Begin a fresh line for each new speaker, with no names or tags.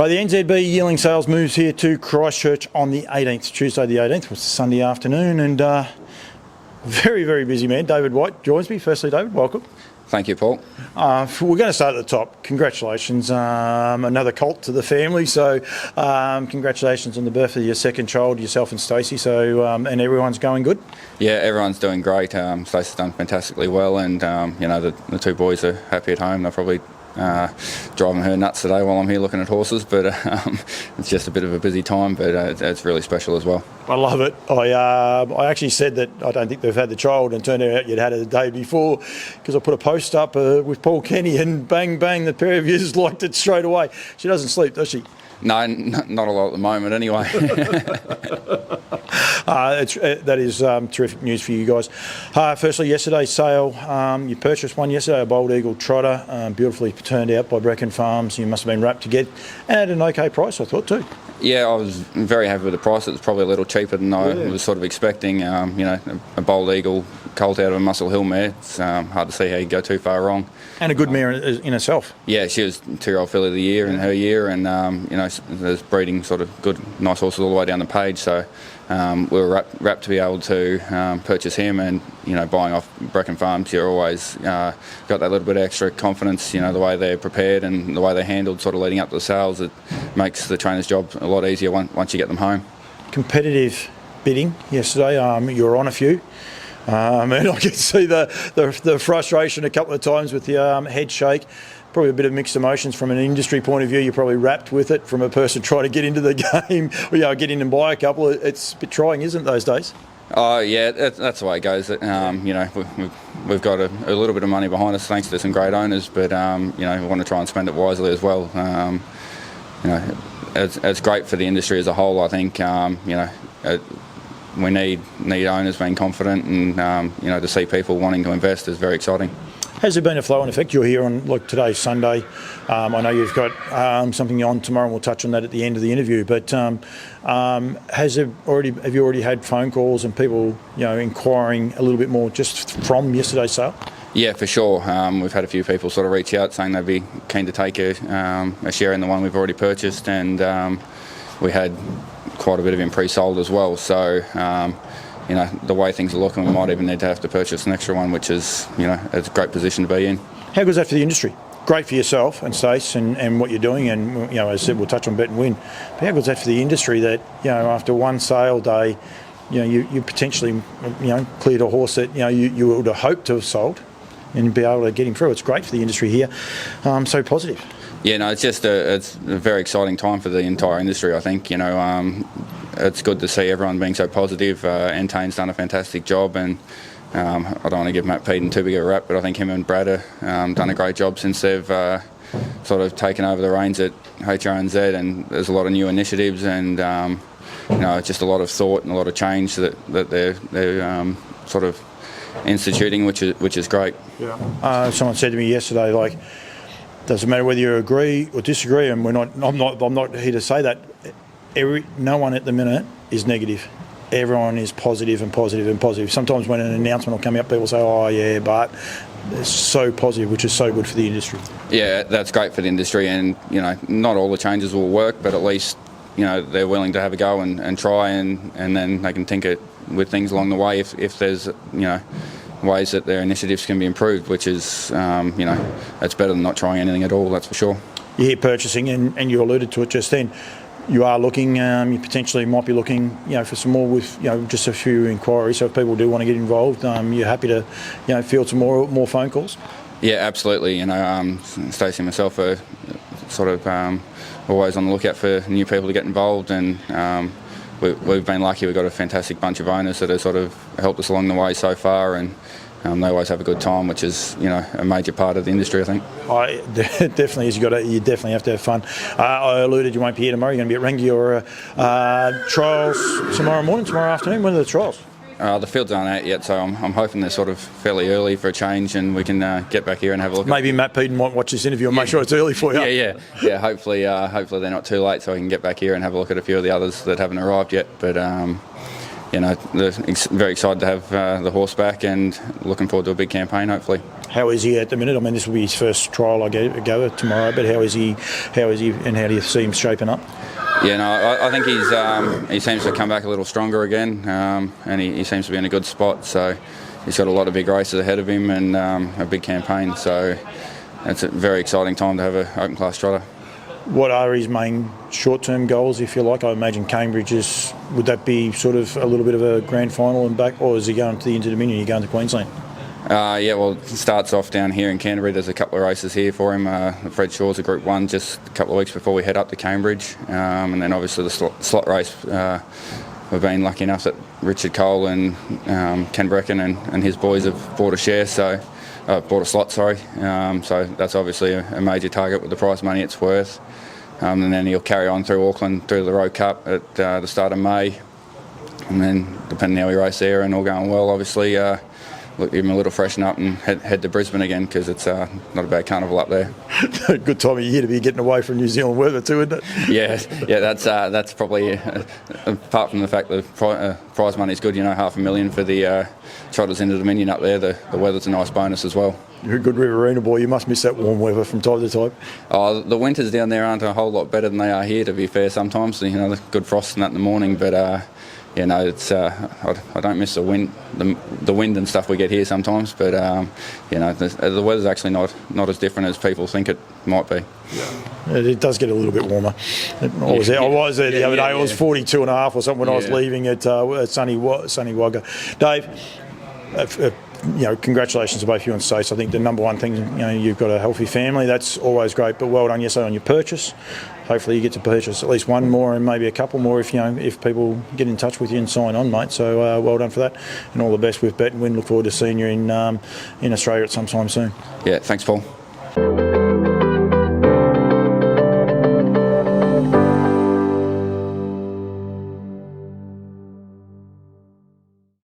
Right, the NZB yearling sales moves here to Christchurch on the 18th, Tuesday the 18th, was Sunday afternoon, and very, very busy man. David White joins me. Firstly, David, welcome.
Thank you, Paul.
We're going to start at the top. Congratulations, another colt to the family. So, congratulations on the birth of your second child, yourself and Stacey. So, and everyone's going good.
Yeah, everyone's doing great. Stacey's done fantastically well, and the two boys are happy at home. They're probably driving her nuts today while I'm here looking at horses, but it's just a bit of a busy time, but it's really special as well.
I love it. I actually said that I don't think they've had the child, and turned out you'd had it the day before, because I put a post up with Paul Kenny, and bang, bang, the pair of you liked it straight away. She doesn't sleep, does she?
No, not a lot at the moment anyway.
That is terrific news for you guys. Firstly, yesterday's sale, you purchased one yesterday, a Bold Eagle Trotter, beautifully turned out by Brecken Farms. You must have been rapt to get, and at an okay price, I thought too.
Yeah, I was very happy with the price. It was probably a little cheaper than I was sort of expecting. A Bold Eagle colt out of a Muscle Hill mare. It's hard to see how you go too far wrong. And
a good mare in herself.
Yeah, she was 2-year-old filly of the year in her year, and there's breeding sort of good, nice horses all the way down the page. So we were rapt to be able to purchase him, and buying off Brecken Farms, you're always got that little bit of extra confidence. The way they're prepared and the way they're handled, sort of leading up to the sales, it makes the trainer's job a lot easier once you get them home. Competitive
bidding yesterday. You were on a few. And I could see the frustration a couple of times with the head shake. Probably a bit of mixed emotions from an industry point of view. You're probably wrapped with it from a person trying to get into the game, or get in and buy a couple. It's a bit trying, isn't it, those days?
Oh yeah, that's the way it goes. We've got a little bit of money behind us thanks to some great owners, but we want to try and spend it wisely as well. It's great for the industry as a whole. I think we need owners being confident, and to see people wanting to invest is very exciting.
Has there been a flow-on effect? You're here on today's Sunday. I know you've got something on tomorrow, and we'll touch on that at the end of the interview. But have you already had phone calls and people inquiring a little bit more just from yesterday's sale?
Yeah, for sure. We've had a few people sort of reach out saying they'd be keen to take a share in the one we've already purchased, and we had quite a bit of him pre-sold as well. So, the way things are looking, we might even need to have to purchase an extra one, which is, it's a great position to be in.
How good is that for the industry? Great for yourself and Stace and what you're doing, and as I said, we'll touch on Bet and Win. But how good is that for the industry that after one sale day, you potentially cleared a horse that you would have hoped to have sold, and be able to get him through? It's great for the industry here. So positive.
Yeah, no, it's a very exciting time for the entire industry. I think it's good to see everyone being so positive. Entane's done a fantastic job, and I don't want to give Matt Peden too big a rap, but I think him and Brad have done a great job since they've sort of taken over the reins at HRNZ, and there's a lot of new initiatives, and just a lot of thought and a lot of change that they're sort of instituting, which is great.
Yeah. Someone said to me yesterday, doesn't matter whether you agree or disagree, and I'm not here to say that. No one at the minute is negative. Everyone is positive and positive and positive. Sometimes when an announcement will come out, people say, "Oh yeah," but it's so positive, which is so good for the industry.
Yeah, that's great for the industry, and not all the changes will work, but at least they're willing to have a go and try, and then they can tinker with things along the way if there's ways that their initiatives can be improved, which is it's better than not trying anything at all, that's for sure.
You're here purchasing, and you alluded to it just then. You are looking, you potentially might be looking, for some more with, just a few inquiries. So if people do want to get involved, you're happy to, field some more phone calls.
Yeah, absolutely. Stacey and myself are sort of always on the lookout for new people to get involved, and we've been lucky. We've got a fantastic bunch of owners that have sort of helped us along the way so far, and they always have a good time, which is a major part of the industry, I think.
It definitely is. You definitely have to have fun. I alluded you won't be here tomorrow. You're going to be at Rangi or trials tomorrow afternoon. When are the trials?
The fields aren't out yet, so I'm hoping they're sort of fairly early for a change, and we can get back here and have a look.
Maybe Matt Peden might watch this interview and make sure it's early for you.
Yeah. Hopefully they're not too late, so I can get back here and have a look at a few of the others that haven't arrived yet. But they're very excited to have the horse back, and looking forward to a big campaign, hopefully.
How is he at the minute? I mean, this will be his first trial, I go tomorrow. But how is he, and how do you see him shaping up?
Yeah, no, I think he seems to come back a little stronger again, and he seems to be in a good spot. So he's got a lot of big races ahead of him and a big campaign. So it's a very exciting time to have an open class trotter.
What are his main short-term goals, if you like? I imagine Cambridge would that be sort of a little bit of a grand final and back, or is he going to the Inter-Dominion? Are you going to Queensland?
Yeah, well, it starts off down here in Canterbury. There's a couple of races here for him. Fred Shaw's a Group 1 just a couple of weeks before we head up to Cambridge. And then obviously the slot race, we've been lucky enough that Richard Cole and Ken Brecken and his boys have bought a share, so bought a slot, sorry. So that's obviously a major target with the prize money it's worth. And then he'll carry on through Auckland, through the Road Cup at the start of May. And then, depending how we race there and all going well, obviously, give him a little freshen up and head to Brisbane again, because it's not a bad carnival up there.
Good time of year to be getting away from New Zealand weather too, isn't it?
Yeah, that's probably, apart from the fact that prize money is good, $500,000 for the trotters into the Dominion up there, the weather's a nice bonus as well.
You're a good Riverina boy, you must miss that warm weather from time to time.
Oh, the winters down there aren't a whole lot better than they are here, to be fair, sometimes. The good frost and that in the morning, but it's I don't miss the wind and stuff we get here sometimes, but the weather's actually not as different as people think it might be.
Yeah. It does get a little bit warmer. I was there the other day. It was 42 and a half or something when I was leaving at sunny Wagga. Dave, congratulations to both you and Stace. I think the number one thing, you've got a healthy family. That's always great. But well done yesterday on your purchase. Hopefully you get to purchase at least one more and maybe a couple more if people get in touch with you and sign on, mate. So well done for that, and all the best with Bet and Win. Look forward to seeing you in Australia at some time soon.
Yeah, thanks, Paul.